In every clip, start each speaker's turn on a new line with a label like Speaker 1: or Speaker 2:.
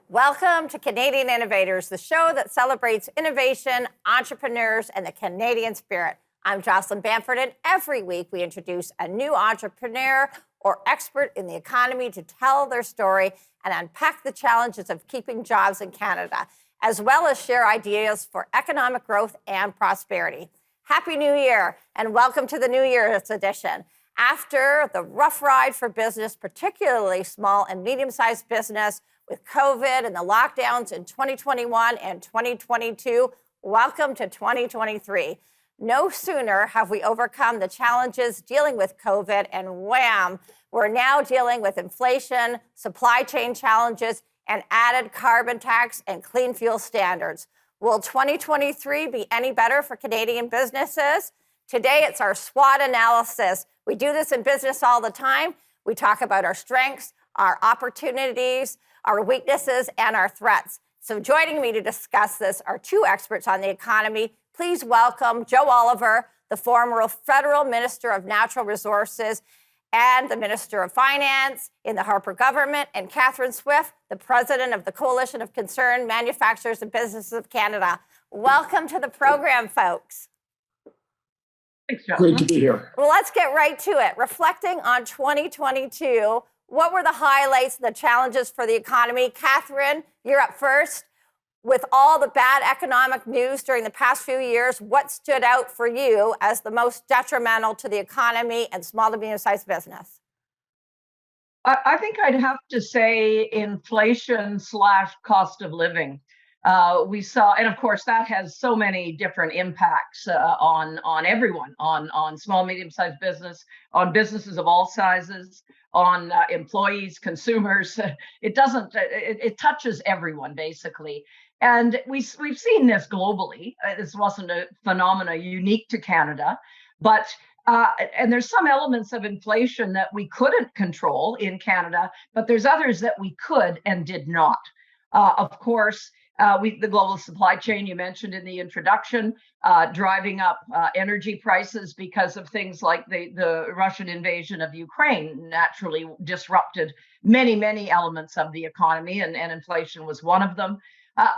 Speaker 1: Welcome to Canadian Innovators, the show that celebrates innovation, entrepreneurs, and the Canadian spirit. I'm Jocelyn, and every week we introduce a new entrepreneur or expert in the economy to tell their story and unpack the challenges of keeping jobs in Canada, as well as share ideas for economic growth and prosperity. Happy New Year, and welcome to the New Year's edition. After the rough ride for business, particularly small and medium-sized business, with COVID and the lockdowns in 2021 and 2022, welcome to 2023. No sooner have we overcome the challenges dealing with COVID, and wham, we're now dealing with inflation, supply chain challenges, and added carbon tax and clean fuel standards. Will 2023 be any better for Canadian businesses? Today, it's our SWOT analysis. We do this in business all the time. We talk about our strengths, our opportunities, our weaknesses, and our threats. So joining me to discuss this are two experts on the economy. Please welcome Joe Oliver, the former Federal Minister of Natural Resources and the Minister of Finance in the Harper government, and Catherine Swift, the President of the Coalition of Concerned Manufacturers and Businesses of Canada. Welcome to the program, folks.
Speaker 2: Thanks, Jocelyn.
Speaker 3: Great to be here.
Speaker 1: Well, let's get right to it. Reflecting on 2022, what were the highlights, the challenges for the economy? Catherine, you're up first. With all the bad economic news during the past few years, what stood out for you as the most detrimental to the economy and small to medium-sized business?
Speaker 2: I think I'd have to say inflation / cost of living. We saw, and of course, that has so many different impacts on everyone, on small, medium-sized business, on businesses of all sizes, on employees, consumers. It touches everyone, basically. And we've seen this globally. This wasn't a phenomena unique to Canada, but and there's some elements of inflation that we couldn't control in Canada, but there's others that we could and did not. Of course, the global supply chain you mentioned in the introduction, driving up energy prices because of things like the Russian invasion of Ukraine naturally disrupted many elements of the economy, and inflation was one of them.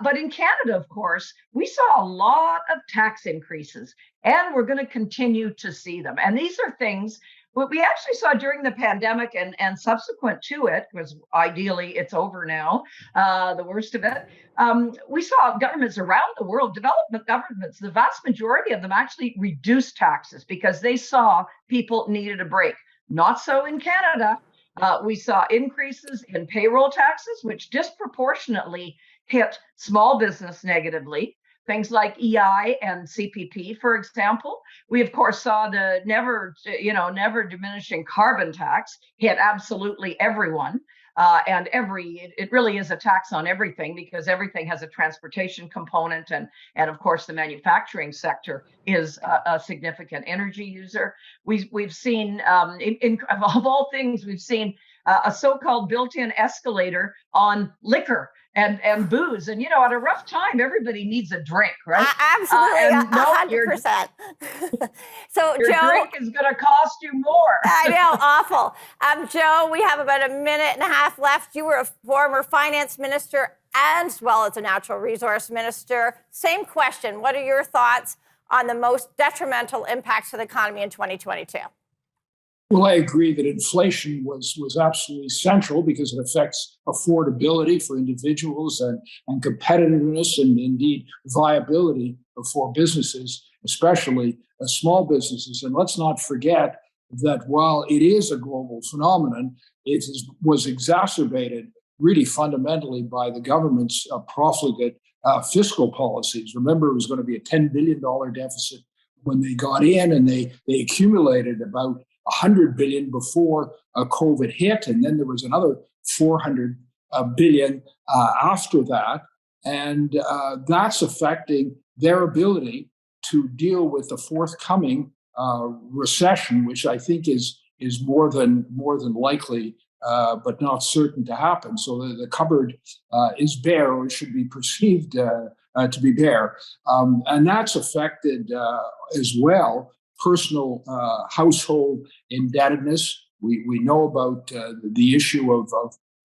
Speaker 2: But in Canada, of course, we saw a lot of tax increases, and we're going to continue to see them. And these are things what we actually saw during the pandemic and subsequent to it, because ideally it's over now, the worst of it. We saw governments around the world, development governments, the vast majority of them actually reduced taxes because they saw people needed a break. Not so in Canada. We saw increases in payroll taxes, which disproportionately hit small business negatively. Things like EI and CPP, for example. We, of course, saw the never diminishing carbon tax hit absolutely everyone. It really is a tax on everything because everything has a transportation component. And of course, the manufacturing sector is a significant energy user. We've seen, of all things, we've seen a so-called built-in escalator on liquor and booze. And, at a rough time, everybody needs a drink, right?
Speaker 1: Absolutely, 100%. So,
Speaker 2: your
Speaker 1: Joe,
Speaker 2: drink is going to cost you more.
Speaker 1: I know, awful. Joe, we have about a minute and a half left. You were a former finance minister as well as a natural resource minister. Same question. What are your thoughts on the most detrimental impacts to the economy in 2022?
Speaker 3: Well, I agree that inflation was absolutely central because it affects affordability for individuals and competitiveness and indeed viability for businesses, especially small businesses. And let's not forget that while it is a global phenomenon, was exacerbated really fundamentally by the government's profligate fiscal policies. Remember, it was going to be a $10 billion deficit when they got in, and they accumulated about $100 billion before COVID hit, and then there was another $400 billion after that, and that's affecting their ability to deal with the forthcoming recession, which I think is more than likely, but not certain to happen. So the cupboard is bare, or should be perceived to be bare, and that's affected as well personal household indebtedness. We know about the issue of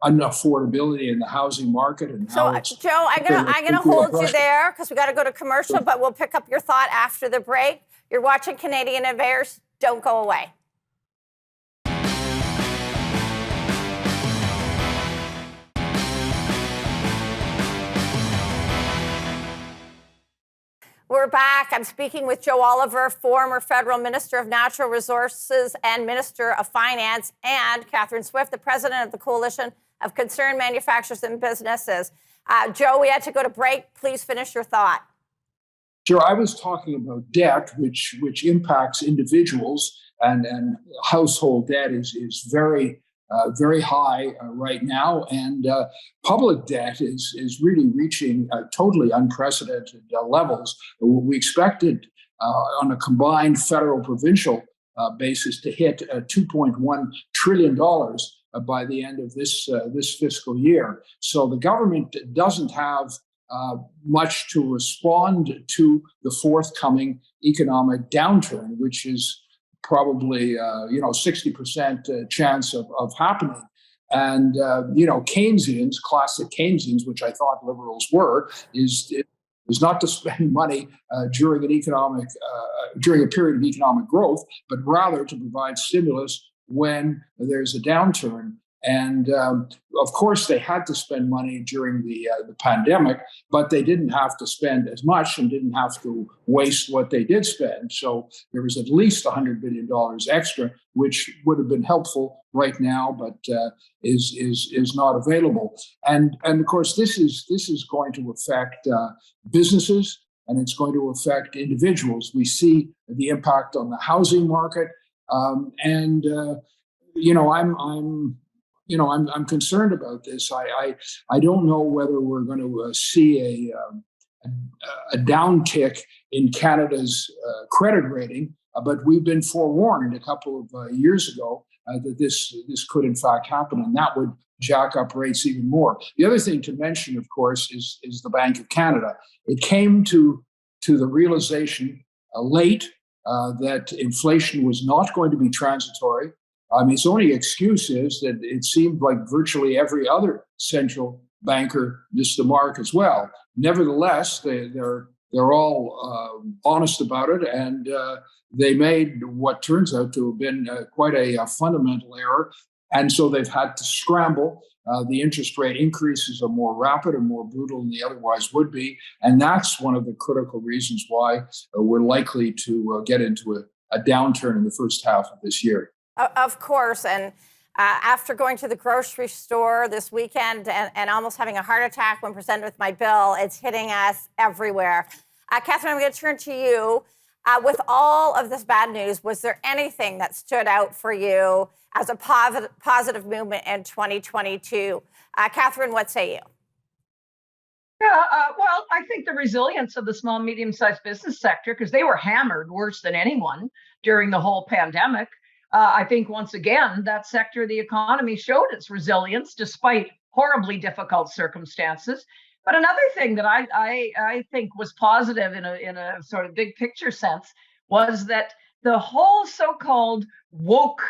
Speaker 3: unaffordability in the housing market and
Speaker 1: So,
Speaker 3: how it's.
Speaker 1: Joe, I'm gonna hold you there because we got to go to commercial, but we'll pick up your thought after the break. You're watching Canadian Innovators. Don't go away. We're back. I'm speaking with Joe Oliver, former federal Minister of Natural Resources and Minister of Finance, and Catherine Swift, the president of the Coalition of Concerned Manufacturers and Businesses. Joe, we had to go to break. Please finish your thought.
Speaker 3: Sure, I was talking about debt, which impacts individuals, and household debt is very high right now, and public debt is really reaching totally unprecedented levels. We expected on a combined federal-provincial basis to hit $2.1 trillion by the end of this fiscal year. So the government doesn't have much to respond to the forthcoming economic downturn, which is probably 60% chance of happening. And Keynesians, classic Keynesians, which I thought liberals were, is not to spend money during a period of economic growth, but rather to provide stimulus when there's a downturn. And of course, they had to spend money during the pandemic, but they didn't have to spend as much and didn't have to waste what they did spend. So there was at least $100 billion extra, which would have been helpful right now, but is not available. And of course, this is going to affect businesses, and it's going to affect individuals. We see the impact on the housing market, I'm concerned about this. I don't know whether we're going to see a downtick in Canada's credit rating, but we've been forewarned a couple of years ago that this could in fact happen, and that would jack up rates even more. The other thing to mention, of course, is the Bank of Canada. It came to the realization late that inflation was not going to be transitory. I mean, its only excuse is that it seemed like virtually every other central banker missed the mark as well. Nevertheless, they're all honest about it, and they made what turns out to have been quite a fundamental error. And so they've had to scramble. The interest rate increases are more rapid and more brutal than they otherwise would be. And that's one of the critical reasons why we're likely to get into a downturn in the first half of this year.
Speaker 1: Of course. And after going to the grocery store this weekend and almost having a heart attack when presented with my bill, it's hitting us everywhere. Catherine, I'm going to turn to you. With all of this bad news, was there anything that stood out for you as a positive movement in 2022? Catherine, what say you?
Speaker 2: Yeah, well, I think the resilience of the small, medium-sized business sector, because they were hammered worse than anyone during the whole pandemic. I think once again, that sector of the economy showed its resilience despite horribly difficult circumstances. But another thing that I think was positive in a sort of big picture sense was that the whole so-called woke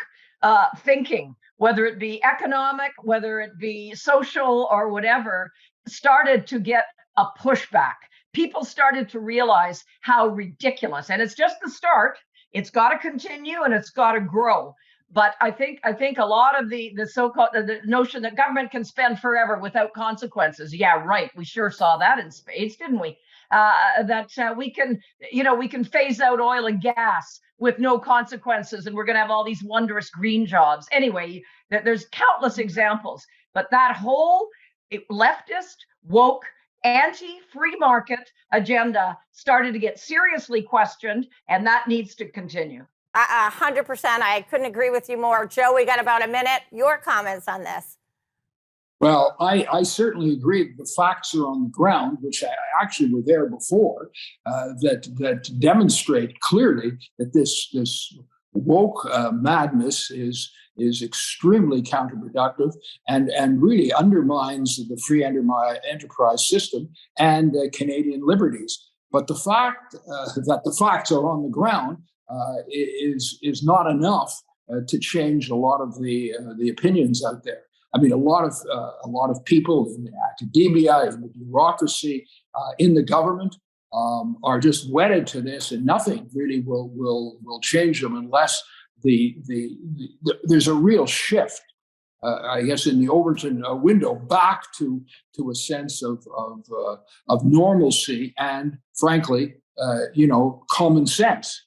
Speaker 2: thinking, whether it be economic, whether it be social or whatever, started to get a pushback. People started to realize how ridiculous, and it's just the start. It's got to continue and it's got to grow. But I think a lot of the so-called the notion that government can spend forever without consequences. Yeah, right. We sure saw that in spades, didn't we? That we can phase out oil and gas with no consequences, and we're going to have all these wondrous green jobs. Anyway, there's countless examples. But that whole leftist, woke, anti-free market agenda started to get seriously questioned, and that needs to continue.
Speaker 1: 100%. I couldn't agree with you more. Joe, we got about a minute. Your comments on this?
Speaker 3: Well, I certainly agree that the facts are on the ground, which I actually were there before, that demonstrate clearly that this woke madness is extremely counterproductive and really undermines the free enterprise system and Canadian liberties. But the fact that the facts are on the ground is not enough to change a lot of the opinions out there. I mean, a lot of people in academia, in the bureaucracy, in the government are just wedded to this, and nothing really will change them unless there's a real shift. I guess in the Overton window back to a sense of normalcy and, frankly, common sense.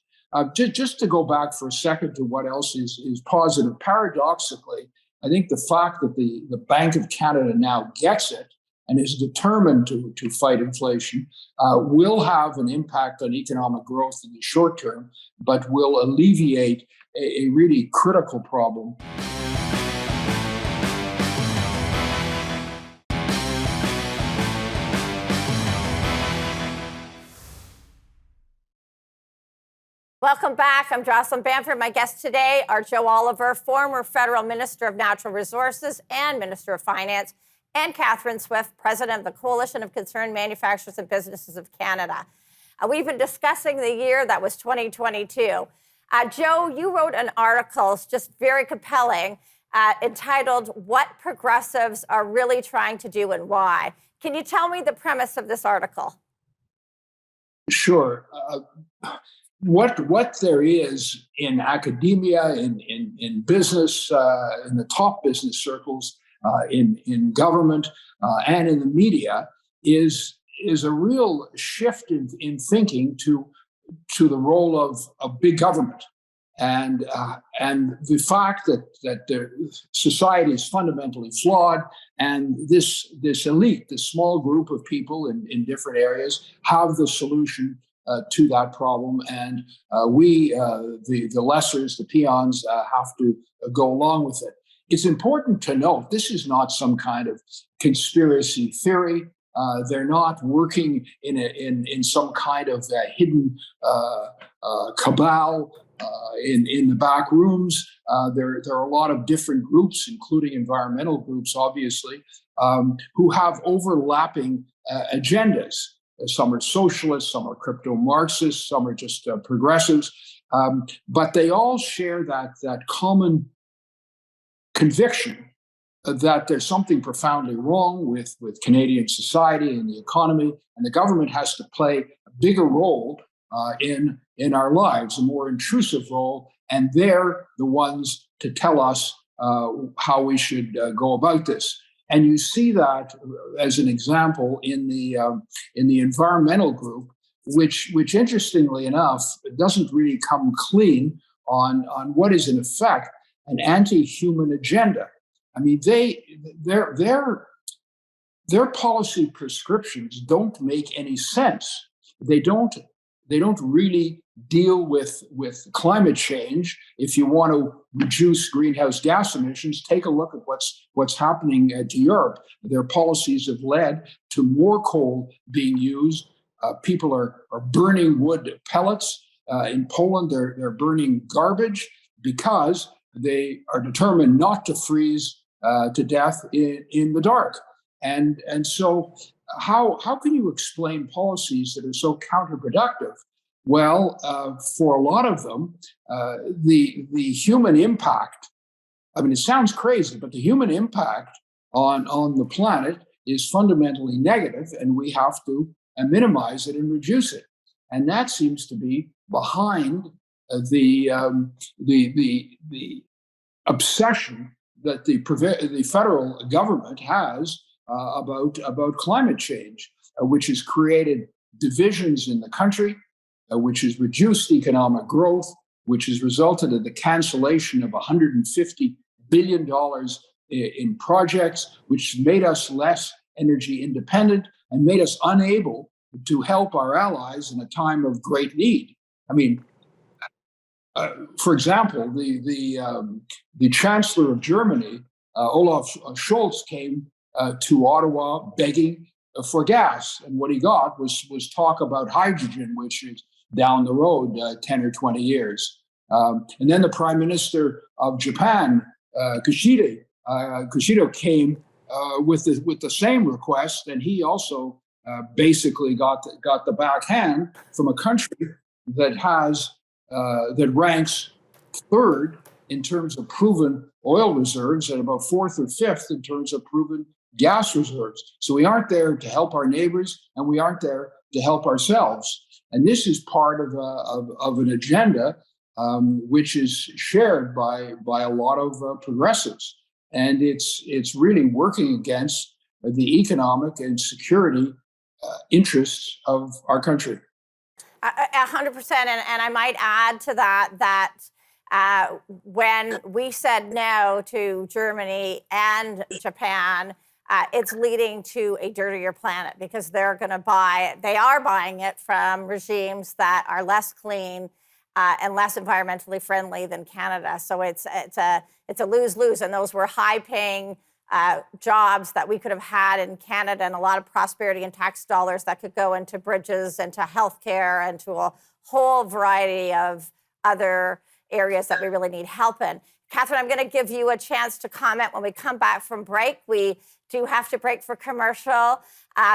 Speaker 3: Just to go back for a second to what else is positive. Paradoxically, I think the fact that the Bank of Canada now gets it and is determined to fight inflation will have an impact on economic growth in the short term, but will alleviate a really critical problem.
Speaker 1: Welcome back. I'm Jocelyn Bamford. My guests today are Joe Oliver, former federal Minister of Natural Resources and Minister of Finance, and Catherine Swift, President of the Coalition of Concerned Manufacturers and Businesses of Canada. We've been discussing the year that was 2022. Joe, you wrote an article, just very compelling, entitled "What Progressives Are Really Trying to Do and Why." Can you tell me the premise of this article?
Speaker 3: Sure. What there is in academia, in business, in the top business circles, in government, and in the media is a real shift in thinking to the role of big government, and the fact that the society is fundamentally flawed, and this elite, this small group of people in different areas, have the solution to that problem, and we, the lessers, the peons, have to go along with it. It's important to note this is not some kind of conspiracy theory. They're not working in some kind of hidden cabal in the back rooms. There are a lot of different groups, including environmental groups, obviously, who have overlapping agendas. Some are socialists, some are crypto-Marxists, some are just progressives, but they all share that common conviction that there's something profoundly wrong with Canadian society and the economy, and the government has to play a bigger role in our lives, a more intrusive role, and they're the ones to tell us how we should go about this. And you see that as an example in the environmental group, which interestingly enough doesn't really come clean on what is in effect an anti-human agenda. I mean, their policy prescriptions don't make any sense. They don't really deal with climate change. If you want to reduce greenhouse gas emissions, take a look at what's happening to Europe. Their policies have led to more coal being used. People are burning wood pellets. In Poland, they're burning garbage because they are determined not to freeze to death in the dark. And so how can you explain policies that are so counterproductive? Well, for a lot of them, the human impact, I mean, it sounds crazy, but the human impact on the planet is fundamentally negative, and we have to minimize it and reduce it. And that seems to be behind the obsession that the federal government has about climate change, which has created divisions in the country, which has reduced economic growth, which has resulted in the cancellation of $150 billion in projects, which made us less energy independent and made us unable to help our allies in a time of great need. I mean, for example, the Chancellor of Germany, Olaf Scholz, came to Ottawa begging for gas, and what he got was talk about hydrogen, which is down the road 10 or 20 years. And then the Prime Minister of Japan, Kishida came with the same request, and he also basically got the backhand from a country that ranks third in terms of proven oil reserves and about fourth or fifth in terms of proven gas reserves. So we aren't there to help our neighbors, and we aren't there to help ourselves. And this is part of an agenda which is shared by a lot of progressives. And it's really working against the economic and security interests of our country.
Speaker 1: 100%. And I might add to that when we said no to Germany and Japan, it's leading to a dirtier planet, because they are buying it from regimes that are less clean and less environmentally friendly than Canada. So it's a lose-lose. And those were high-paying jobs that we could have had in Canada, and a lot of prosperity and tax dollars that could go into bridges, into healthcare, and to a whole variety of other areas that we really need help in. Catherine, I'm going to give you a chance to comment when we come back from break. We do have to break for commercial.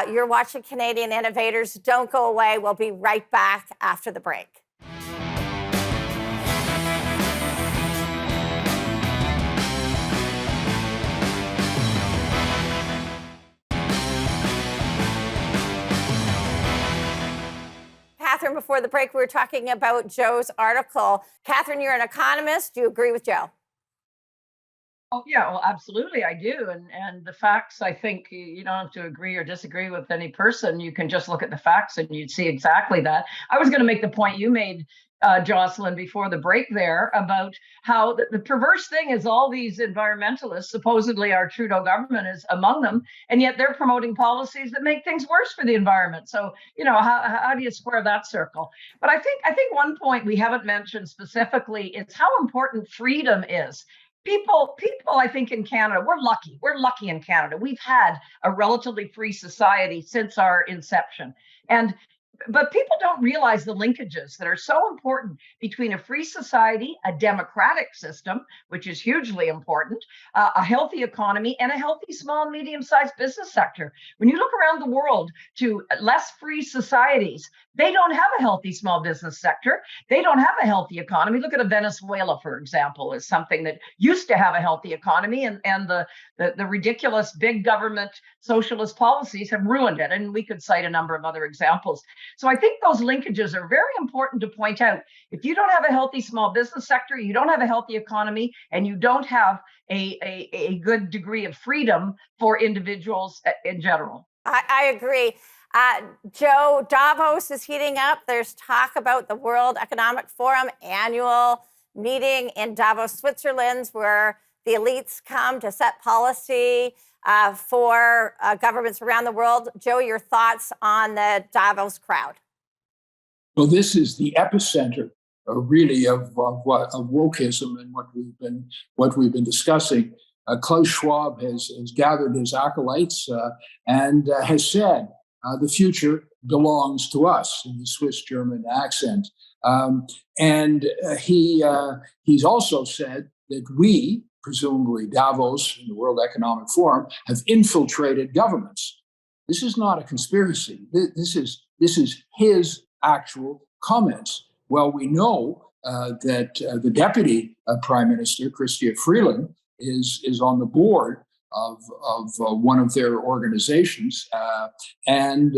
Speaker 1: You're watching Canadian Innovators. Don't go away. We'll be right back after the break. Catherine, before the break, we were talking about Joe's article. Catherine, you're an economist. Do you agree with Joe?
Speaker 2: Oh, yeah, well, absolutely, I do. And the facts, I think you don't have to agree or disagree with any person. You can just look at the facts and you'd see exactly that. I was going to make the point you made, Jocelyn, before the break there, about how the perverse thing is all these environmentalists, supposedly our Trudeau government is among them, and yet they're promoting policies that make things worse for the environment. So, how do you square that circle? But I think one point we haven't mentioned specifically is how important freedom is. People, I think in Canada, we're lucky. We're lucky in Canada. We've had a relatively free society since our inception. But people don't realize the linkages that are so important between a free society, a democratic system, which is hugely important, a healthy economy, and a healthy small and medium-sized business sector. When you look around the world to less free societies, they don't have a healthy small business sector. They don't have a healthy economy. Look at Venezuela, for example, is something that used to have a healthy economy, and the ridiculous big government socialist policies have ruined it. And we could cite a number of other examples. So I think those linkages are very important to point out. If you don't have a healthy small business sector, you don't have a healthy economy, and you don't have a good degree of freedom for individuals in general.
Speaker 1: I agree. Joe, Davos is heating up. There's talk about the World Economic Forum annual meeting in Davos, Switzerland, where the elites come to set policy for governments around the world. Joe, your thoughts on the Davos crowd?
Speaker 3: Well, this is the epicenter, really, of wokeism and what we've been discussing. Klaus Schwab has gathered his acolytes and has said the future belongs to us, in the Swiss-German accent. And he's also said that we, presumably Davos and the World Economic Forum, have infiltrated governments. This is not a conspiracy. This is his actual comments. Well, we know that the deputy prime minister, Chrystia Freeland, is on the board of one of their organizations, and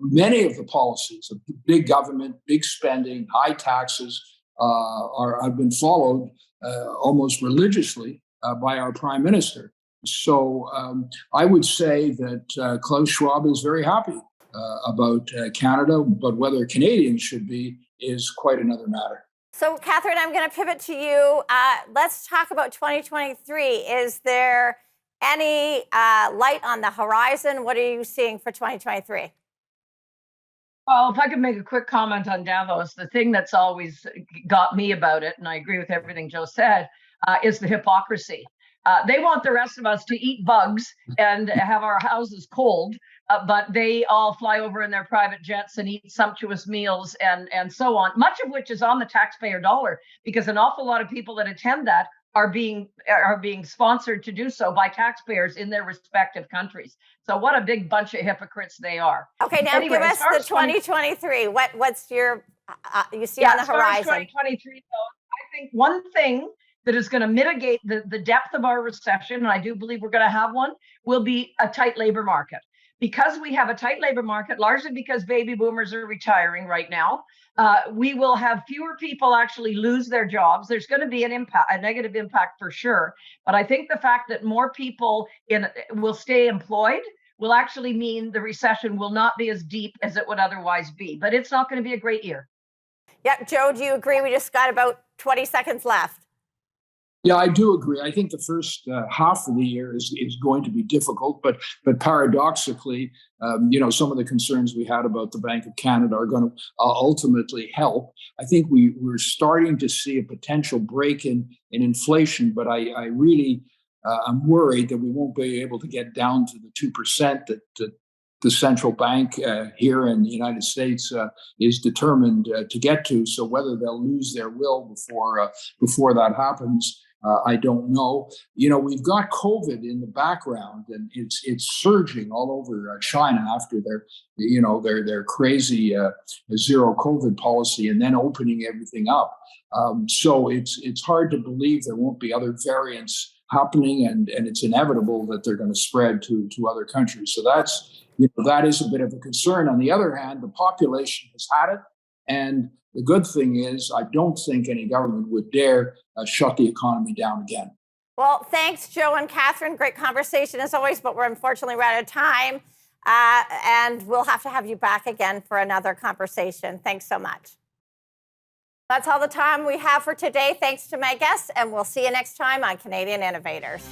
Speaker 3: many of the policies of big government, big spending, high taxes have been followed almost religiously by our prime minister. So I would say that Klaus Schwab is very happy about Canada, but whether Canadians should be is quite another matter.
Speaker 1: So, Catherine, I'm going to pivot to you. Let's talk about 2023. Is there any light on the horizon? What are you seeing for 2023?
Speaker 2: Well, if I could make a quick comment on Davos, the thing that's always got me about it, and I agree with everything Joe said, is the hypocrisy. They want the rest of us to eat bugs and have our houses cold, but they all fly over in their private jets and eat sumptuous meals and so on, much of which is on the taxpayer dollar, because an awful lot of people that attend that are being sponsored to do so by taxpayers in their respective countries. So what a big bunch of hypocrites they are.
Speaker 1: Okay, now anyway, give us the 2023. What's your you see on the horizon?
Speaker 2: 2023, though, I think one thing that is going to mitigate the depth of our recession, and I do believe we're going to have one, will be a tight labor market. Because we have a tight labor market, largely because baby boomers are retiring right now, we will have fewer people actually lose their jobs. There's going to be an impact, a negative impact for sure. But I think the fact that more people will stay employed will actually mean the recession will not be as deep as it would otherwise be. But it's not going to be a great year.
Speaker 1: Yeah, Joe, do you agree? We just got about 20 seconds left.
Speaker 3: Yeah, I do agree. I think the first half of the year is going to be difficult, but paradoxically, some of the concerns we had about the Bank of Canada are going to ultimately help. I think we're starting to see a potential break in inflation, but I really am worried that we won't be able to get down to the 2% that the central bank here in the United States is determined to get to. So whether they'll lose their will before that happens, I don't know. We've got COVID in the background, and it's surging all over China after their crazy zero COVID policy, and then opening everything up. So it's hard to believe there won't be other variants happening, and it's inevitable that they're going to spread to other countries. So that is a bit of a concern. On the other hand, the population has had it, and the good thing is, I don't think any government would dare shut the economy down again.
Speaker 1: Well, thanks, Joe and Catherine. Great conversation as always, but we're unfortunately out of time. And we'll have to have you back again for another conversation. Thanks so much. That's all the time we have for today. Thanks to my guests, and we'll see you next time on Canadian Innovators.